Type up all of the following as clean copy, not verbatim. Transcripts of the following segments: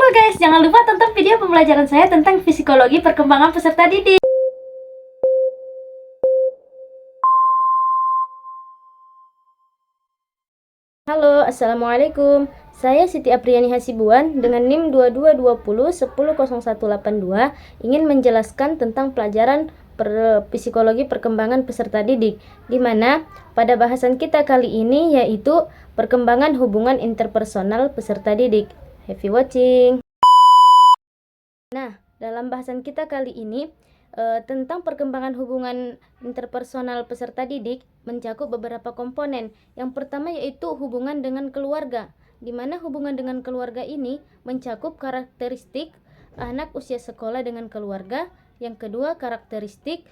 Halo guys, jangan lupa tonton video pembelajaran saya tentang psikologi perkembangan peserta didik. Halo, assalamualaikum. Saya Siti Apriani Hasibuan dengan NIM 2220100182 ingin menjelaskan tentang pelajaran psikologi perkembangan peserta didik, di mana pada bahasan kita kali ini yaitu perkembangan hubungan interpersonal peserta didik. Happy watching. Nah, dalam bahasan kita kali ini tentang perkembangan hubungan interpersonal peserta didik mencakup beberapa komponen. Yang pertama yaitu hubungan dengan keluarga, di mana hubungan dengan keluarga ini mencakup karakteristik anak usia sekolah dengan keluarga. Yang kedua, karakteristik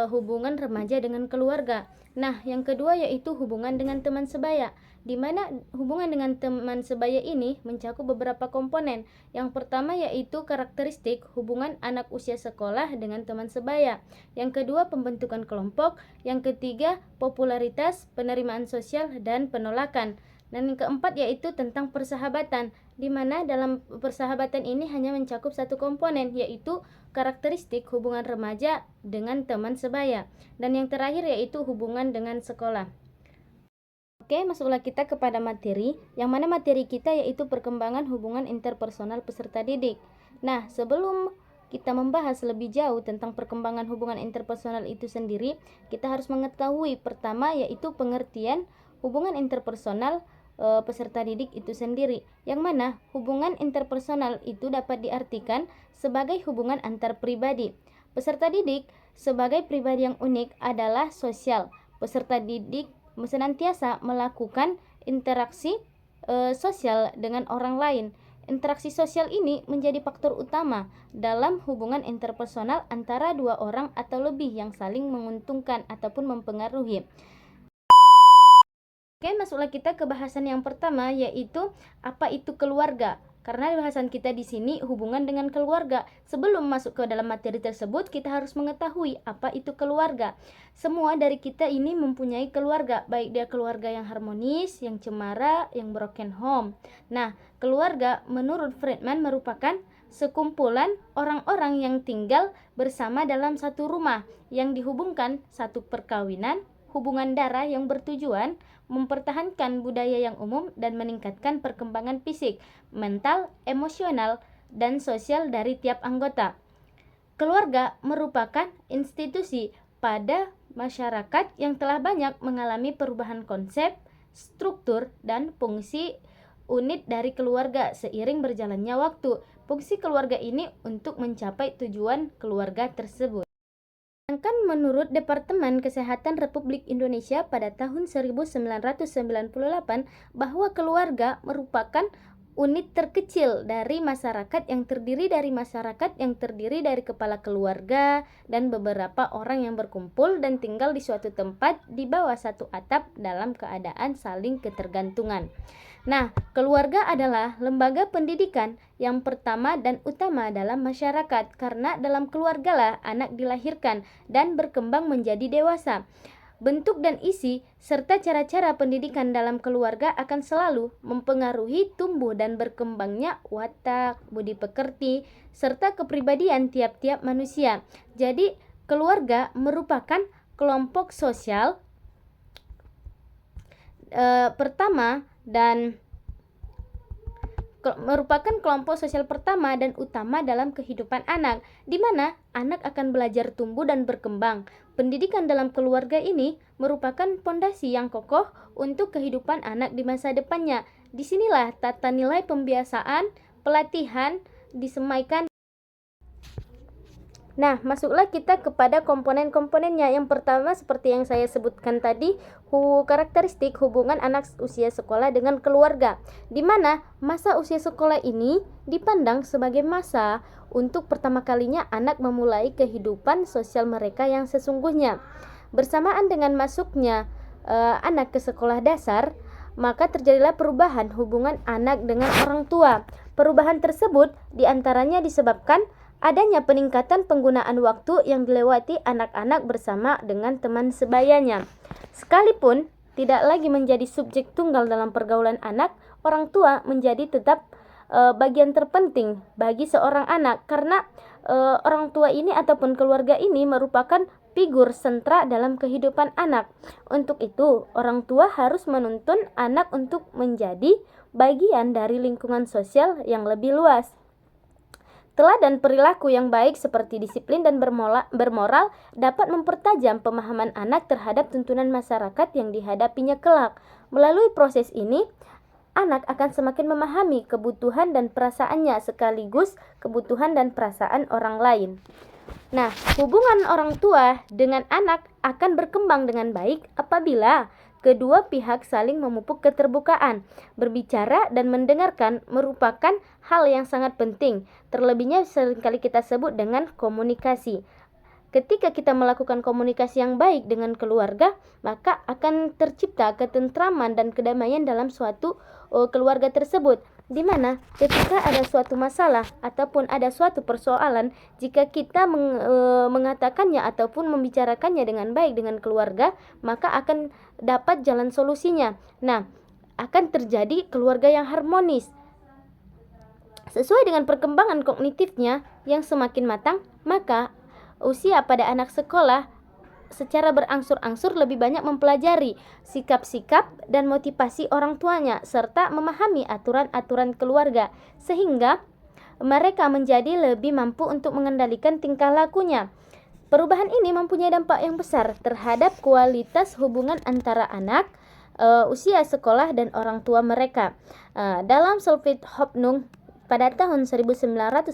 hubungan remaja dengan keluarga. Nah, yang kedua yaitu hubungan dengan teman sebaya, di mana hubungan dengan teman sebaya ini mencakup beberapa komponen. Yang pertama yaitu karakteristik hubungan anak usia sekolah dengan teman sebaya. Yang kedua, pembentukan kelompok. Yang ketiga, popularitas, penerimaan sosial, dan penolakan. Dan yang keempat yaitu tentang persahabatan, di mana dalam persahabatan ini hanya mencakup satu komponen, yaitu karakteristik hubungan remaja dengan teman sebaya. Dan yang terakhir yaitu hubungan dengan sekolah. Oke, masuklah kita kepada materi, yang mana materi kita yaitu perkembangan hubungan interpersonal peserta didik. Nah, sebelum kita membahas lebih jauh tentang perkembangan hubungan interpersonal itu sendiri, kita harus mengetahui pertama yaitu pengertian hubungan interpersonal peserta didik itu sendiri, yang mana hubungan interpersonal itu dapat diartikan sebagai hubungan antar pribadi. Peserta didik sebagai pribadi yang unik adalah sosial. Peserta didik senantiasa melakukan interaksi sosial dengan orang lain. Interaksi sosial ini menjadi faktor utama dalam hubungan interpersonal antara dua orang atau lebih yang saling menguntungkan ataupun mempengaruhi. Oke, masuklah kita ke bahasan yang pertama yaitu apa itu keluarga. Karena bahasan kita di sini hubungan dengan keluarga. Sebelum masuk ke dalam materi tersebut, kita harus mengetahui apa itu keluarga. Semua dari kita ini mempunyai keluarga, baik dia keluarga yang harmonis, yang cemara, yang broken home. Nah, keluarga menurut Friedman merupakan sekumpulan orang-orang yang tinggal bersama dalam satu rumah yang dihubungkan satu perkawinan, hubungan darah yang bertujuan mempertahankan budaya yang umum dan meningkatkan perkembangan fisik, mental, emosional, dan sosial dari tiap anggota. Keluarga merupakan institusi pada masyarakat yang telah banyak mengalami perubahan konsep, struktur, dan fungsi unit dari keluarga seiring berjalannya waktu. Fungsi keluarga ini untuk mencapai tujuan keluarga tersebut. Sedangkan menurut Departemen Kesehatan Republik Indonesia pada tahun 1998 bahwa keluarga merupakan unit terkecil dari masyarakat yang terdiri dari kepala keluarga dan beberapa orang yang berkumpul dan tinggal di suatu tempat di bawah satu atap dalam keadaan saling ketergantungan. Nah, keluarga adalah lembaga pendidikan yang pertama dan utama dalam masyarakat, karena dalam keluargalah anak dilahirkan dan berkembang menjadi dewasa. Bentuk dan isi serta cara-cara pendidikan dalam keluarga akan selalu mempengaruhi tumbuh dan berkembangnya watak, budi pekerti, serta kepribadian tiap-tiap manusia. Jadi, keluarga pertama merupakan kelompok sosial pertama dan utama dalam kehidupan anak, di mana anak akan belajar tumbuh dan berkembang. Pendidikan dalam keluarga ini merupakan fondasi yang kokoh untuk kehidupan anak di masa depannya. Disinilah tata nilai pembiasaan, pelatihan disemaikan. Nah, masuklah kita kepada komponen-komponennya. Yang pertama seperti yang saya sebutkan tadi, karakteristik hubungan anak usia sekolah dengan keluarga, di mana masa usia sekolah ini dipandang sebagai masa untuk pertama kalinya anak memulai kehidupan sosial mereka yang sesungguhnya. Bersamaan dengan masuknya anak ke sekolah dasar, maka terjadilah perubahan hubungan anak dengan orang tua. Perubahan tersebut diantaranya disebabkan adanya peningkatan penggunaan waktu yang dilewati anak-anak bersama dengan teman sebayanya. Sekalipun tidak lagi menjadi subjek tunggal dalam pergaulan anak, orang tua menjadi tetap bagian terpenting bagi seorang anak, karena orang tua ini ataupun keluarga ini merupakan figur sentra dalam kehidupan anak. Untuk itu, orang tua harus menuntun anak untuk menjadi bagian dari lingkungan sosial yang lebih luas. Teladan perilaku yang baik seperti disiplin dan bermoral dapat mempertajam pemahaman anak terhadap tuntunan masyarakat yang dihadapinya kelak. Melalui proses ini, anak akan semakin memahami kebutuhan dan perasaannya sekaligus kebutuhan dan perasaan orang lain. Nah, hubungan orang tua dengan anak akan berkembang dengan baik apabila kedua pihak saling memupuk keterbukaan. Berbicara dan mendengarkan merupakan hal yang sangat penting. Terlebihnya seringkali kita sebut dengan komunikasi. Ketika kita melakukan komunikasi yang baik dengan keluarga, maka akan tercipta ketentraman dan kedamaian dalam suatu keluarga tersebut. Di mana ketika ada suatu masalah ataupun ada suatu persoalan, jika kita mengatakannya ataupun membicarakannya dengan baik dengan keluarga, maka akan dapat jalan solusinya. Nah, akan terjadi keluarga yang harmonis. Sesuai dengan perkembangan kognitifnya yang semakin matang, maka usia pada anak sekolah secara berangsur-angsur lebih banyak mempelajari sikap-sikap dan motivasi orang tuanya serta memahami aturan-aturan keluarga, sehingga mereka menjadi lebih mampu untuk mengendalikan tingkah lakunya. Perubahan ini mempunyai dampak yang besar terhadap kualitas hubungan antara anak usia sekolah dan orang tua mereka. Dalam Solveig-Hoffnung pada tahun 1994,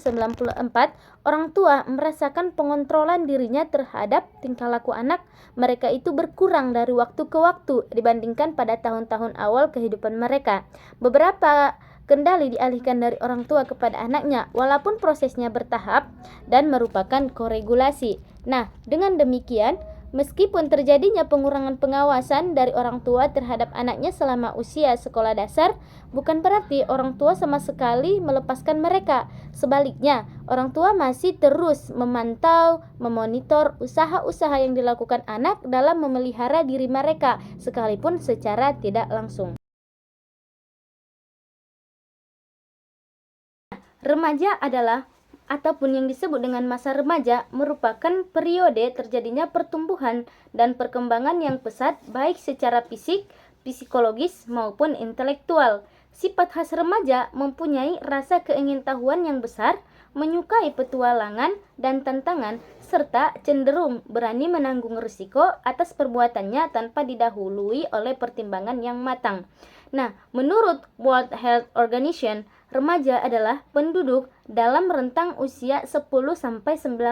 orang tua merasakan pengontrolan dirinya terhadap tingkah laku anak mereka itu berkurang dari waktu ke waktu dibandingkan pada tahun-tahun awal kehidupan mereka. Beberapa kendali dialihkan dari orang tua kepada anaknya, walaupun prosesnya bertahap dan merupakan koregulasi. Nah, dengan demikian, meskipun terjadinya pengurangan pengawasan dari orang tua terhadap anaknya selama usia sekolah dasar, bukan berarti orang tua sama sekali melepaskan mereka. Sebaliknya, orang tua masih terus memantau, memonitor usaha-usaha yang dilakukan anak dalam memelihara diri mereka, sekalipun secara tidak langsung. Remaja adalah ataupun yang disebut dengan masa remaja merupakan periode terjadinya pertumbuhan dan perkembangan yang pesat baik secara fisik, psikologis maupun intelektual. Sifat khas remaja mempunyai rasa keingintahuan yang besar, menyukai petualangan dan tantangan, serta cenderung berani menanggung risiko atas perbuatannya tanpa didahului oleh pertimbangan yang matang. Nah, menurut World Health Organization, remaja adalah penduduk dalam rentang usia 10-19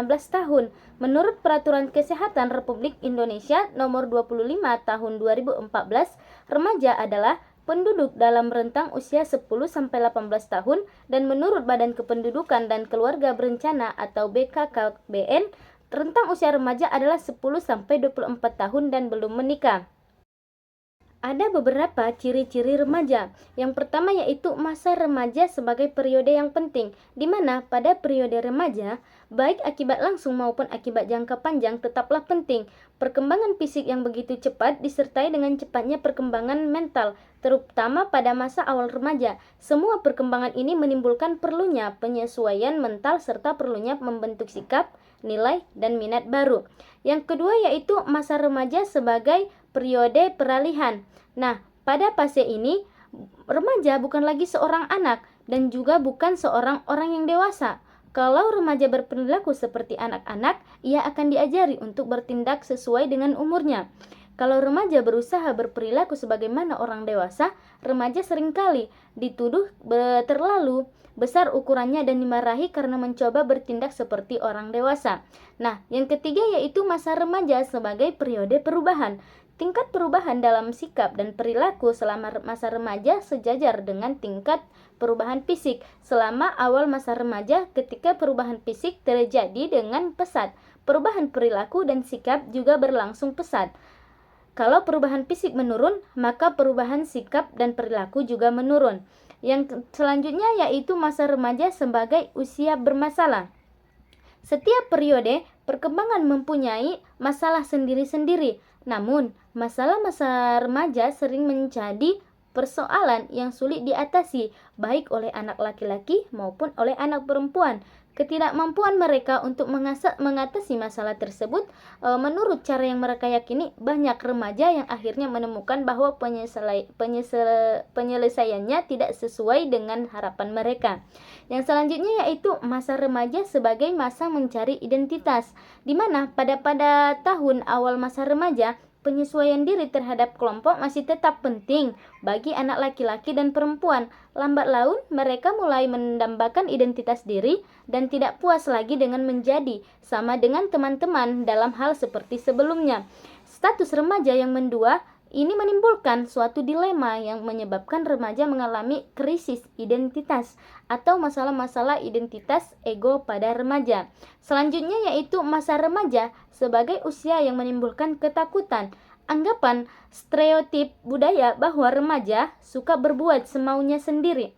tahun. Menurut Peraturan Kesehatan Republik Indonesia Nomor 25 Tahun 2014, remaja adalah penduduk dalam rentang usia 10-18 tahun, dan menurut Badan Kependudukan dan Keluarga Berencana atau BKKBN, rentang usia remaja adalah 10-24 tahun dan belum menikah. Ada beberapa ciri-ciri remaja. Yang pertama yaitu masa remaja sebagai periode yang penting, di mana pada periode remaja, baik akibat langsung maupun akibat jangka panjang tetaplah penting. Perkembangan fisik yang begitu cepat disertai dengan cepatnya perkembangan mental, terutama pada masa awal remaja. Semua perkembangan ini menimbulkan perlunya penyesuaian mental serta perlunya membentuk sikap, nilai, dan minat baru. Yang kedua yaitu masa remaja sebagai periode peralihan. Nah, pada fase ini, remaja bukan lagi seorang anak dan juga bukan seorang orang yang dewasa. Kalau remaja berperilaku seperti anak-anak, ia akan diajari untuk bertindak sesuai dengan umurnya. Kalau remaja berusaha berperilaku sebagaimana orang dewasa, remaja seringkali dituduh terlalu besar ukurannya dan dimarahi karena mencoba bertindak seperti orang dewasa. Nah, yang ketiga yaitu masa remaja sebagai periode perubahan. Tingkat perubahan dalam sikap dan perilaku selama masa remaja sejajar dengan tingkat perubahan fisik. Selama awal masa remaja, ketika perubahan fisik terjadi dengan pesat, perubahan perilaku dan sikap juga berlangsung pesat. Kalau perubahan fisik menurun, maka perubahan sikap dan perilaku juga menurun. Yang selanjutnya yaitu masa remaja sebagai usia bermasalah. Setiap periode perkembangan mempunyai masalah sendiri-sendiri. Namun, masalah masa remaja sering menjadi persoalan yang sulit diatasi baik oleh anak laki-laki maupun oleh anak perempuan. Ketidakmampuan mereka untuk mengatasi masalah tersebut, menurut cara yang mereka yakini, banyak remaja yang akhirnya menemukan bahwa penyelesaiannya tidak sesuai dengan harapan mereka. Yang selanjutnya yaitu masa remaja sebagai masa mencari identitas, di mana pada tahun awal masa remaja, penyesuaian diri terhadap kelompok masih tetap penting bagi anak laki-laki dan perempuan. Lambat laun, mereka mulai mendambakan identitas diri dan tidak puas lagi dengan menjadi sama dengan teman-teman dalam hal seperti sebelumnya. Status remaja yang mendua ini menimbulkan suatu dilema yang menyebabkan remaja mengalami krisis identitas atau masalah-masalah identitas ego pada remaja. Selanjutnya yaitu masa remaja sebagai usia yang menimbulkan ketakutan. Anggapan stereotip budaya bahwa remaja suka berbuat semaunya sendiri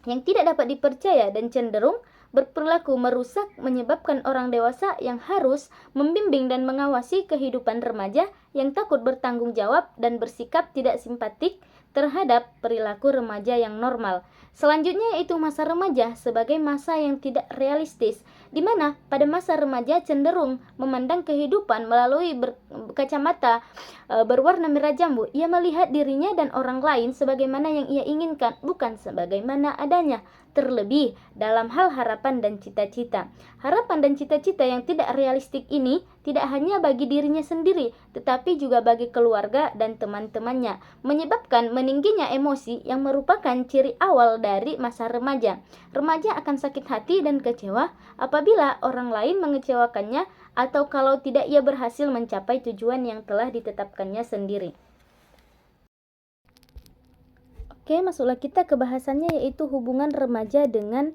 yang tidak dapat dipercaya dan cenderung berperilaku merusak menyebabkan orang dewasa yang harus membimbing dan mengawasi kehidupan remaja yang takut bertanggung jawab dan bersikap tidak simpatik terhadap perilaku remaja yang normal. Selanjutnya yaitu masa remaja sebagai masa yang tidak realistis, di mana pada masa remaja cenderung memandang kehidupan melalui kacamata berwarna merah jambu. Ia melihat dirinya dan orang lain sebagaimana yang ia inginkan, bukan sebagaimana adanya. Terlebih dalam hal harapan dan cita-cita. Harapan dan cita-cita yang tidak realistik ini tidak hanya bagi dirinya sendiri, tetapi juga bagi keluarga dan teman-temannya, menyebabkan meningginya emosi yang merupakan ciri awal dari masa remaja. Remaja akan sakit hati dan kecewa apabila orang lain mengecewakannya atau kalau tidak ia berhasil mencapai tujuan yang telah ditetapkannya sendiri. Oke, masuklah kita ke bahasannya yaitu hubungan remaja dengan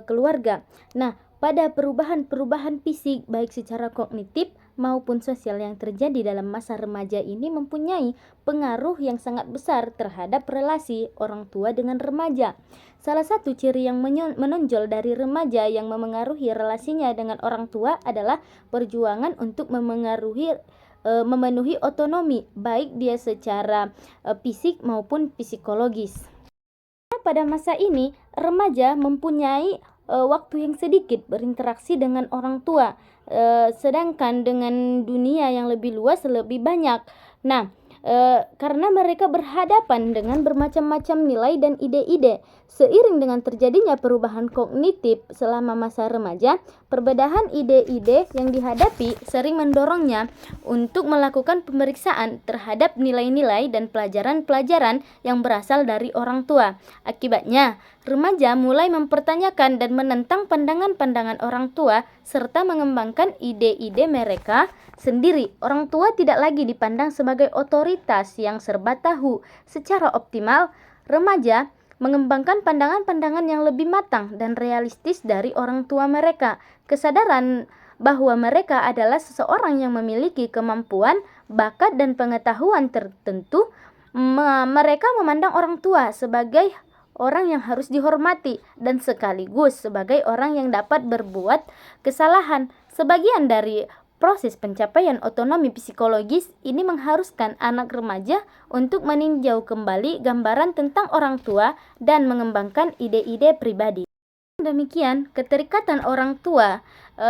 keluarga. Nah, pada perubahan-perubahan fisik baik secara kognitif maupun sosial yang terjadi dalam masa remaja ini mempunyai pengaruh yang sangat besar terhadap relasi orang tua dengan remaja. Salah satu ciri yang menonjol dari remaja yang memengaruhi relasinya dengan orang tua adalah perjuangan untuk memenuhi otonomi baik dia secara fisik maupun psikologis. Pada masa ini, remaja mempunyai waktu yang sedikit berinteraksi dengan orang tua, sedangkan dengan dunia yang lebih luas lebih banyak. Nah, karena mereka berhadapan dengan bermacam-macam nilai dan ide-ide. Seiring dengan terjadinya perubahan kognitif selama masa remaja, perbedaan ide-ide yang dihadapi sering mendorongnya untuk melakukan pemeriksaan terhadap nilai-nilai dan pelajaran-pelajaran yang berasal dari orang tua. Akibatnya, remaja mulai mempertanyakan dan menentang pandangan-pandangan orang tua serta mengembangkan ide-ide mereka sendiri. Orang tua tidak lagi dipandang sebagai otoritas yang serba tahu. Secara optimal, remaja mengembangkan pandangan-pandangan yang lebih matang dan realistis dari orang tua mereka. Kesadaran bahwa mereka adalah seseorang yang memiliki kemampuan, bakat, dan pengetahuan tertentu, mereka memandang orang tua sebagai orang yang harus dihormati dan sekaligus sebagai orang yang dapat berbuat kesalahan. Sebagian dari proses pencapaian otonomi psikologis ini mengharuskan anak remaja untuk meninjau kembali gambaran tentang orang tua dan mengembangkan ide-ide pribadi. Demikian, keterikatan orang tua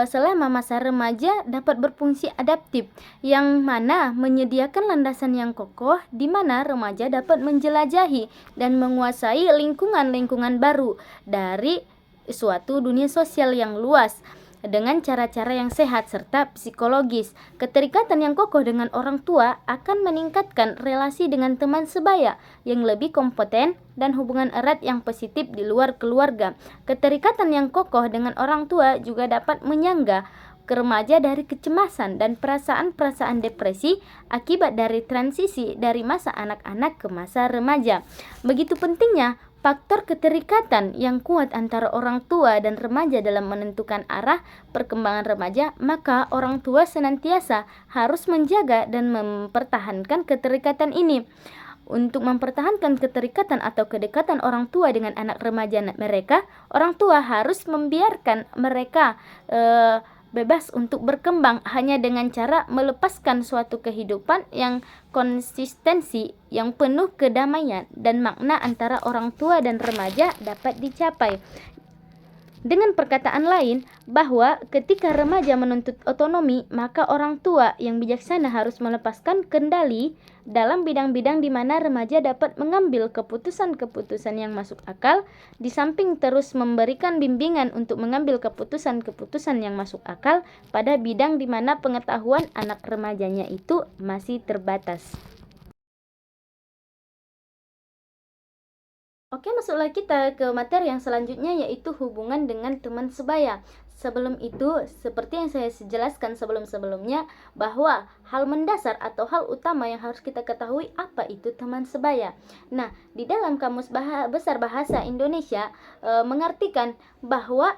selama masa remaja dapat berfungsi adaptif, yang mana menyediakan landasan yang kokoh di mana remaja dapat menjelajahi dan menguasai lingkungan-lingkungan baru dari suatu dunia sosial yang luas dengan cara-cara yang sehat serta psikologis. Keterikatan yang kokoh dengan orang tua akan meningkatkan relasi dengan teman sebaya yang lebih kompeten dan hubungan erat yang positif di luar keluarga. Keterikatan yang kokoh dengan orang tua juga dapat menyangga remaja dari kecemasan dan perasaan-perasaan depresi akibat dari transisi dari masa anak-anak ke masa remaja. Begitu pentingnya faktor keterikatan yang kuat antara orang tua dan remaja dalam menentukan arah perkembangan remaja, maka orang tua senantiasa harus menjaga dan mempertahankan keterikatan ini. Untuk mempertahankan keterikatan atau kedekatan orang tua dengan anak remaja mereka, orang tua harus membiarkan mereka bebas untuk berkembang hanya dengan cara melepaskan suatu kehidupan yang konsistensi, yang penuh kedamaian dan makna antara orang tua dan remaja dapat dicapai. Dengan perkataan lain, bahwa ketika remaja menuntut otonomi, maka orang tua yang bijaksana harus melepaskan kendali dalam bidang-bidang di mana remaja dapat mengambil keputusan-keputusan yang masuk akal, di samping terus memberikan bimbingan untuk mengambil keputusan-keputusan yang masuk akal pada bidang di mana pengetahuan anak remajanya itu masih terbatas. Oke, masuklah kita ke materi yang selanjutnya, yaitu hubungan dengan teman sebaya. Sebelum itu, seperti yang saya jelaskan sebelum-sebelumnya, bahwa hal mendasar atau hal utama yang harus kita ketahui apa itu teman sebaya. Nah, di dalam Kamus Besar Bahasa Indonesia mengartikan bahwa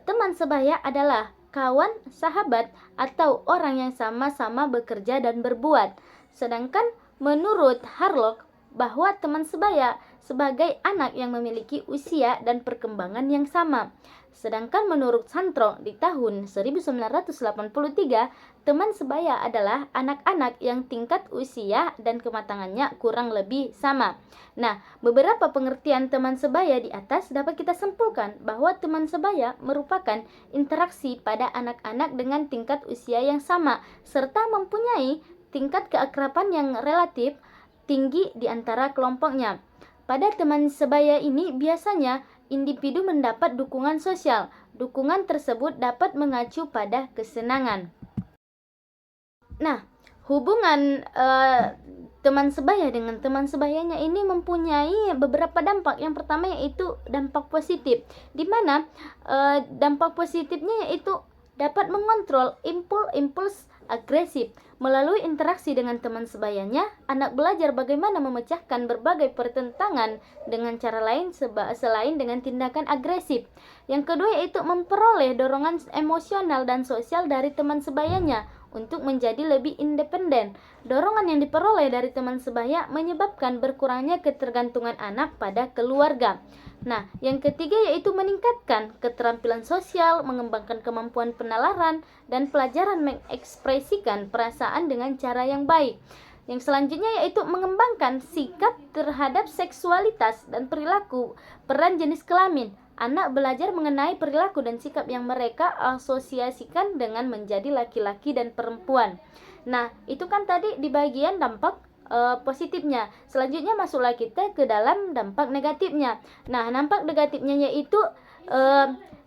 teman sebaya adalah kawan, sahabat, atau orang yang sama-sama bekerja dan berbuat. Sedangkan menurut Harlock, bahwa teman sebaya sebagai anak yang memiliki usia dan perkembangan yang sama. Sedangkan menurut Santro di tahun 1983, teman sebaya adalah anak-anak yang tingkat usia dan kematangannya kurang lebih sama. Nah, beberapa pengertian teman sebaya di atas dapat kita simpulkan bahwa teman sebaya merupakan interaksi pada anak-anak dengan tingkat usia yang sama, serta mempunyai tingkat keakraban yang relatif tinggi di antara kelompoknya. Pada teman sebaya ini biasanya individu mendapat dukungan sosial. Dukungan tersebut dapat mengacu pada kesenangan. Nah, hubungan teman sebaya dengan teman sebayanya ini mempunyai beberapa dampak. Yang pertama yaitu dampak positif, di mana dampak positifnya yaitu dapat mengontrol impuls agresif. Melalui interaksi dengan teman sebayanya, anak belajar bagaimana memecahkan berbagai pertentangan dengan cara lain selain dengan tindakan agresif. Yang kedua yaitu memperoleh dorongan emosional dan sosial dari teman sebayanya untuk menjadi lebih independen. Dorongan yang diperoleh dari teman sebaya menyebabkan berkurangnya ketergantungan anak pada keluarga. Nah, yang ketiga yaitu meningkatkan keterampilan sosial, mengembangkan kemampuan penalaran, dan pelajaran mengekspresikan perasaan dengan cara yang baik. Yang selanjutnya yaitu mengembangkan sikap terhadap seksualitas dan perilaku peran jenis kelamin. Anak belajar mengenai perilaku dan sikap yang mereka asosiasikan dengan menjadi laki-laki dan perempuan. Nah, itu kan tadi di bagian dampak positifnya. Selanjutnya masuklah kita ke dalam dampak negatifnya. Nah, dampak negatifnya yaitu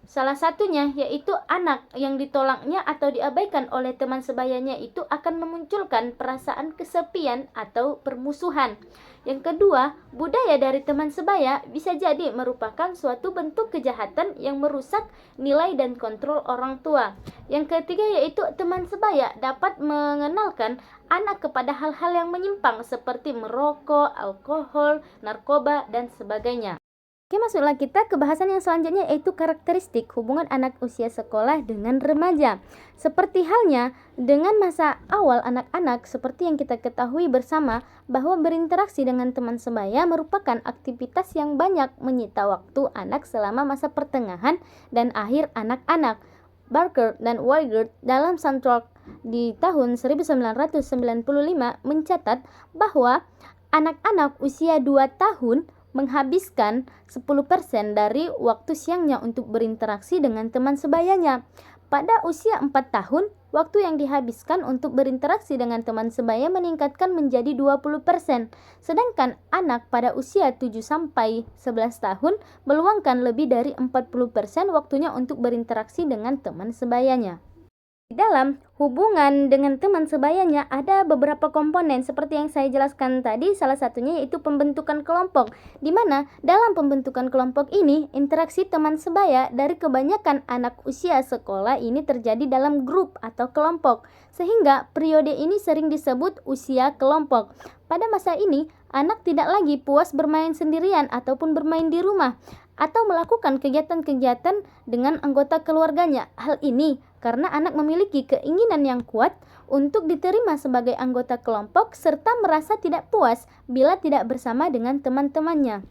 salah satunya yaitu anak yang ditolaknya atau diabaikan oleh teman sebayanya itu akan memunculkan perasaan kesepian atau permusuhan. Yang kedua, budaya dari teman sebaya bisa jadi merupakan suatu bentuk kejahatan yang merusak nilai dan kontrol orang tua. Yang ketiga yaitu teman sebaya dapat mengenalkan anak kepada hal-hal yang menyimpang seperti merokok, alkohol, narkoba, dan sebagainya. Oke, masuklah kita ke bahasan yang selanjutnya yaitu karakteristik hubungan anak usia sekolah dengan remaja. Seperti halnya dengan masa awal anak-anak, seperti yang kita ketahui bersama bahwa berinteraksi dengan teman sebaya merupakan aktivitas yang banyak menyita waktu anak selama masa pertengahan dan akhir anak-anak. Barker dan Weigert dalam Sandrock di tahun 1995 mencatat bahwa anak-anak usia 2 tahun menghabiskan 10% dari waktu siangnya untuk berinteraksi dengan teman sebayanya. Pada usia 4 tahun, waktu yang dihabiskan untuk berinteraksi dengan teman sebaya meningkatkan menjadi 20%. Sedangkan anak pada usia 7-11 tahun meluangkan lebih dari 40% waktunya untuk berinteraksi dengan teman sebayanya. Di dalam hubungan dengan teman sebayanya ada beberapa komponen seperti yang saya jelaskan tadi, salah satunya yaitu pembentukan kelompok, di mana dalam pembentukan kelompok ini interaksi teman sebaya dari kebanyakan anak usia sekolah ini terjadi dalam grup atau kelompok, sehingga periode ini sering disebut usia kelompok. Pada masa ini, anak tidak lagi puas bermain sendirian ataupun bermain di rumah atau melakukan kegiatan-kegiatan dengan anggota keluarganya. Hal ini karena anak memiliki keinginan yang kuat untuk diterima sebagai anggota kelompok serta merasa tidak puas bila tidak bersama dengan teman-temannya.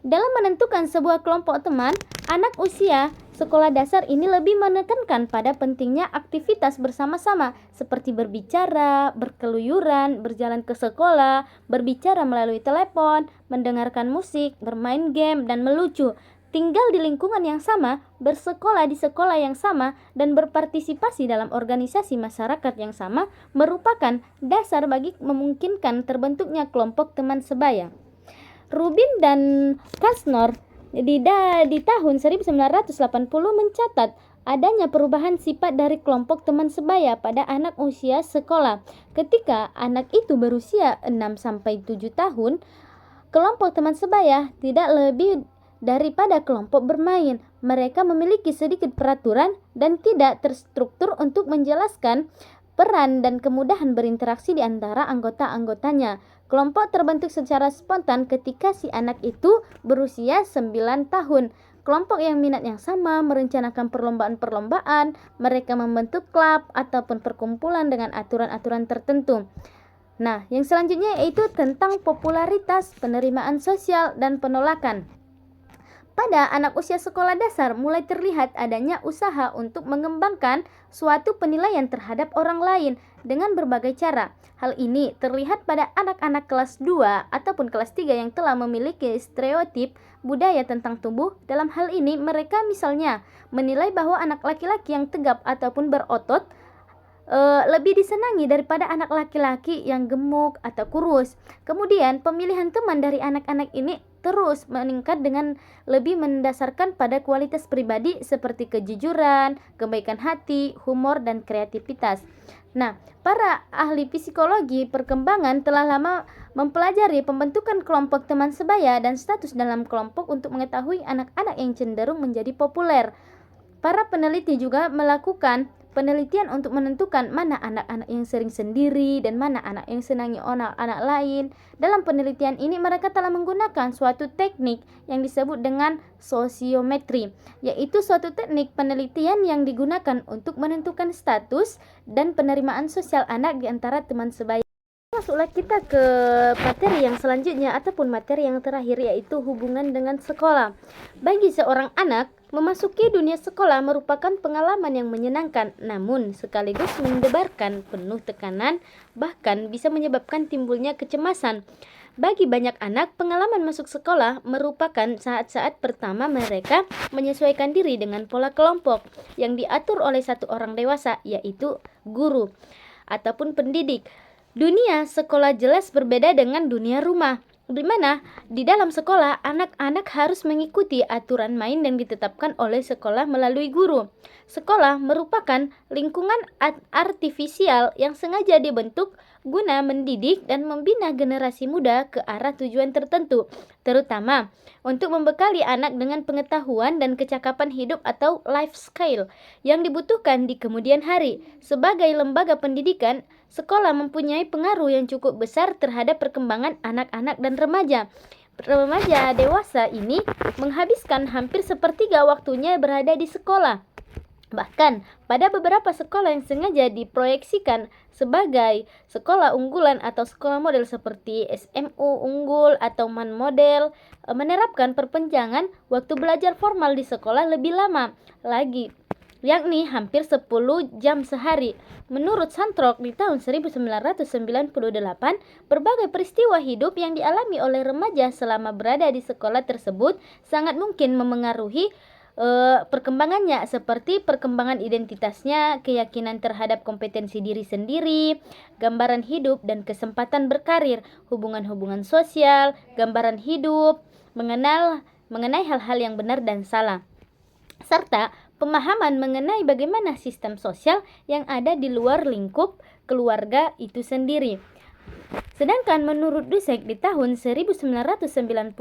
Dalam menentukan sebuah kelompok teman, Anak usia sekolah dasar ini lebih menekankan pada pentingnya aktivitas bersama-sama seperti berbicara, berkeluyuran, berjalan ke sekolah, berbicara melalui telepon, mendengarkan musik, bermain game, dan melucu. Tinggal di lingkungan yang sama, bersekolah di sekolah yang sama, dan berpartisipasi dalam organisasi masyarakat yang sama merupakan dasar bagi memungkinkan terbentuknya kelompok teman sebaya. Rubin dan Kasnor di tahun 1980 mencatat adanya perubahan sifat dari kelompok teman sebaya pada anak usia sekolah. Ketika anak itu berusia 6-7 tahun, kelompok teman sebaya tidak lebih daripada kelompok bermain. Mereka memiliki sedikit peraturan dan tidak terstruktur untuk menjelaskan peran dan kemudahan berinteraksi di antara anggota-anggotanya. Kelompok terbentuk secara spontan ketika si anak itu berusia 9 tahun. Kelompok yang minat yang sama merencanakan perlombaan-perlombaan, mereka membentuk klub ataupun perkumpulan dengan aturan-aturan tertentu. Nah, yang selanjutnya yaitu tentang popularitas, penerimaan sosial, dan penolakan. Pada anak usia sekolah dasar mulai terlihat adanya usaha untuk mengembangkan suatu penilaian terhadap orang lain dengan berbagai cara. Hal ini terlihat pada anak-anak kelas 2 ataupun kelas 3 yang telah memiliki stereotip budaya tentang tubuh. Dalam hal ini mereka misalnya menilai bahwa anak laki-laki yang tegap ataupun berotot lebih disenangi daripada anak laki-laki yang gemuk atau kurus. Kemudian pemilihan teman dari anak-anak ini terus meningkat dengan lebih mendasarkan pada kualitas pribadi seperti kejujuran, kebaikan hati, humor, dan kreativitas. Nah, para ahli psikologi perkembangan telah lama mempelajari pembentukan kelompok teman sebaya dan status dalam kelompok untuk mengetahui anak-anak yang cenderung menjadi populer. Para peneliti juga melakukan penelitian untuk menentukan mana anak-anak yang sering sendiri dan mana anak yang senangi anak-anak lain. Dalam penelitian ini mereka telah menggunakan suatu teknik yang disebut dengan sosiometri, yaitu suatu teknik penelitian yang digunakan untuk menentukan status dan penerimaan sosial anak di antara teman sebaya. Masuklah kita ke materi yang selanjutnya ataupun materi yang terakhir, yaitu hubungan dengan sekolah. Bagi seorang anak, memasuki dunia sekolah merupakan pengalaman yang menyenangkan, namun sekaligus mendebarkan penuh tekanan, bahkan bisa menyebabkan timbulnya kecemasan. Bagi banyak anak, pengalaman masuk sekolah merupakan saat-saat pertama mereka menyesuaikan diri dengan pola kelompok yang diatur oleh satu orang dewasa, yaitu guru ataupun pendidik. Dunia sekolah jelas berbeda dengan dunia rumah, di mana di dalam sekolah anak-anak harus mengikuti aturan main yang ditetapkan oleh sekolah melalui guru. Sekolah merupakan lingkungan artifisial yang sengaja dibentuk guna mendidik dan membina generasi muda ke arah tujuan tertentu, terutama untuk membekali anak dengan pengetahuan dan kecakapan hidup atau life skill yang dibutuhkan di kemudian hari. Sebagai lembaga pendidikan, sekolah mempunyai pengaruh yang cukup besar terhadap perkembangan anak-anak dan remaja. Remaja dewasa ini menghabiskan hampir sepertiga waktunya berada di sekolah. Bahkan pada beberapa sekolah yang sengaja diproyeksikan sebagai sekolah unggulan atau sekolah model seperti SMU unggul atau MAN model menerapkan perpanjangan waktu belajar formal di sekolah lebih lama lagi, yakni hampir 10 jam sehari. Menurut Santrok di tahun 1998, berbagai peristiwa hidup yang dialami oleh remaja selama berada di sekolah tersebut sangat mungkin memengaruhi perkembangannya, seperti perkembangan identitasnya, keyakinan terhadap kompetensi diri sendiri, gambaran hidup dan kesempatan berkarir, hubungan-hubungan sosial, gambaran hidup, mengenai hal-hal yang benar dan salah, serta pemahaman mengenai bagaimana sistem sosial yang ada di luar lingkup keluarga itu sendiri. Sedangkan menurut Dusek di tahun 1991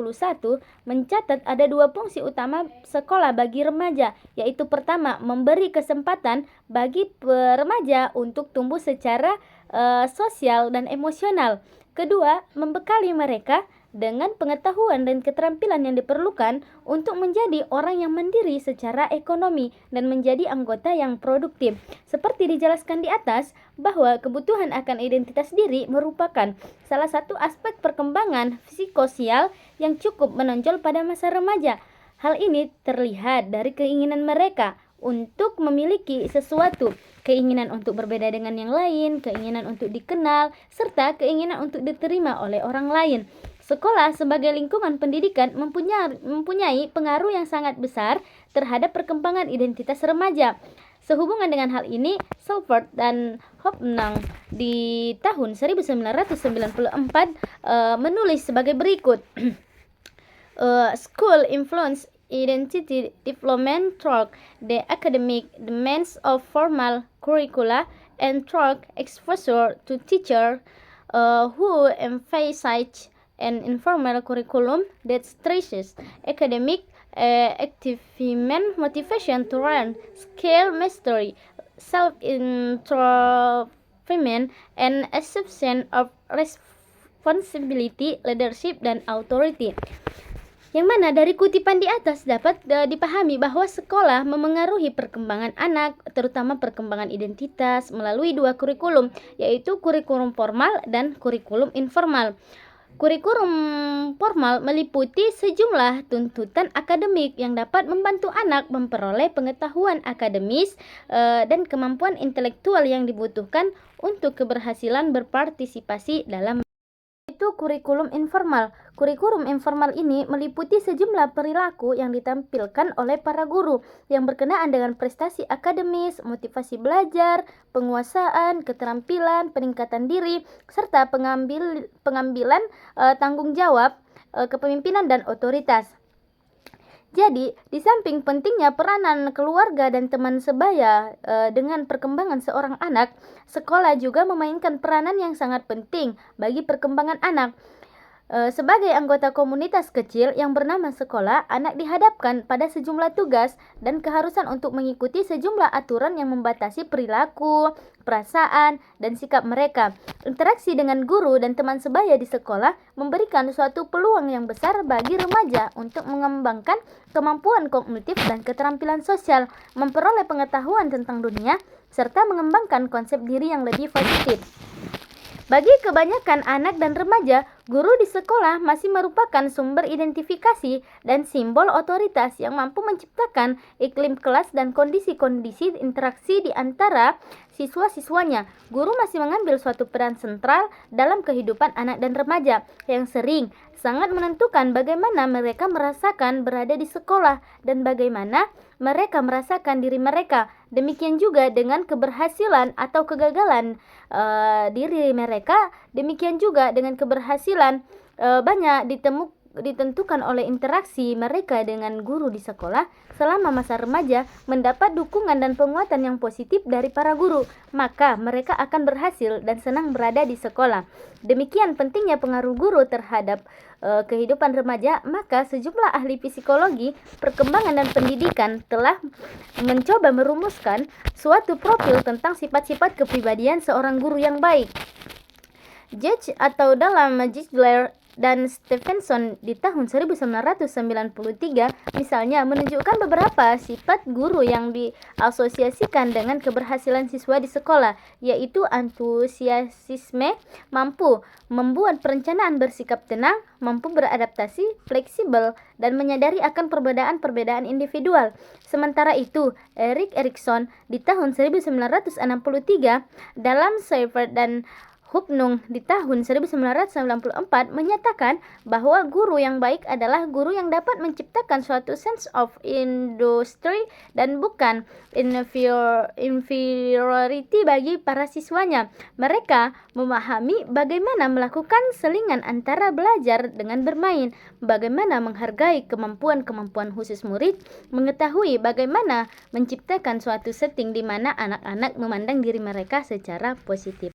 mencatat ada dua fungsi utama sekolah bagi remaja, yaitu pertama, memberi kesempatan bagi remaja untuk tumbuh secara sosial dan emosional. Kedua, membekali mereka dengan pengetahuan dan keterampilan yang diperlukan untuk menjadi orang yang mandiri secara ekonomi dan menjadi anggota yang produktif. Seperti dijelaskan di atas, bahwa kebutuhan akan identitas diri merupakan salah satu aspek perkembangan psikososial yang cukup menonjol pada masa remaja. Hal ini terlihat dari keinginan mereka untuk memiliki sesuatu, keinginan untuk berbeda dengan yang lain, keinginan untuk dikenal, serta keinginan untuk diterima oleh orang lain. Sekolah sebagai lingkungan pendidikan mempunyai pengaruh yang sangat besar terhadap perkembangan identitas remaja. Sehubungan dengan hal ini, Salford dan Hopnang di tahun 1994 menulis sebagai berikut. School influence identity development through the academic demands of formal curricula and through exposure to teachers who emphasize an informal curriculum that stresses academic achievement, motivation to learn, skill mastery, self-improvement, and assumption of responsibility, leadership, dan authority. Yang mana dari kutipan di atas dapat dipahami bahwa sekolah memengaruhi perkembangan anak, terutama perkembangan identitas melalui dua kurikulum, yaitu kurikulum formal dan kurikulum informal. Kurikulum formal meliputi sejumlah tuntutan akademik yang dapat membantu anak memperoleh pengetahuan akademis dan kemampuan intelektual yang dibutuhkan untuk keberhasilan berpartisipasi dalam itu kurikulum informal. Kurikulum informal ini meliputi sejumlah perilaku yang ditampilkan oleh para guru yang berkenaan dengan prestasi akademis, motivasi belajar, penguasaan, keterampilan, peningkatan diri, serta pengambilan tanggung jawab, kepemimpinan dan otoritas. Jadi, di samping pentingnya peranan keluarga dan teman sebaya dengan perkembangan seorang anak, sekolah juga memainkan peranan yang sangat penting bagi perkembangan anak. Sebagai anggota komunitas kecil yang bernama sekolah, anak dihadapkan pada sejumlah tugas dan keharusan untuk mengikuti sejumlah aturan yang membatasi perilaku, perasaan, dan sikap mereka. Interaksi dengan guru dan teman sebaya di sekolah memberikan suatu peluang yang besar bagi remaja untuk mengembangkan kemampuan kognitif dan keterampilan sosial, memperoleh pengetahuan tentang dunia, serta mengembangkan konsep diri yang lebih positif. Bagi kebanyakan anak dan remaja, guru di sekolah masih merupakan sumber identifikasi dan simbol otoritas yang mampu menciptakan iklim kelas dan kondisi-kondisi interaksi di antara siswa-siswanya. Guru masih mengambil suatu peran sentral dalam kehidupan anak dan remaja yang sering sangat menentukan bagaimana mereka merasakan berada di sekolah dan bagaimana mereka merasakan diri mereka. Demikian juga dengan keberhasilan atau kegagalan diri mereka. Demikian juga dengan keberhasilan banyak ditentukan oleh interaksi mereka dengan guru di sekolah. Selama masa remaja mendapat dukungan dan penguatan yang positif dari para guru, maka mereka akan berhasil dan senang berada di sekolah. Demikian pentingnya pengaruh guru terhadap kehidupan remaja, maka sejumlah ahli psikologi, perkembangan dan pendidikan telah mencoba merumuskan suatu profil tentang sifat-sifat kepribadian seorang guru yang baik. Judge atau dalam Ziegler dan Stevenson di tahun 1993 misalnya menunjukkan beberapa sifat guru yang diasosiasikan dengan keberhasilan siswa di sekolah, yaitu antusiasme, mampu membuat perencanaan, bersikap tenang, mampu beradaptasi, fleksibel, dan menyadari akan perbedaan-perbedaan individual. Sementara itu, Erik Erikson di tahun 1963 dalam Seifert dan Hupnung di tahun 1994 menyatakan bahwa guru yang baik adalah guru yang dapat menciptakan suatu sense of industry dan bukan inferiority bagi para siswanya. Mereka memahami bagaimana melakukan selingan antara belajar dengan bermain, bagaimana menghargai kemampuan-kemampuan khusus murid, mengetahui bagaimana menciptakan suatu setting di mana anak-anak memandang diri mereka secara positif.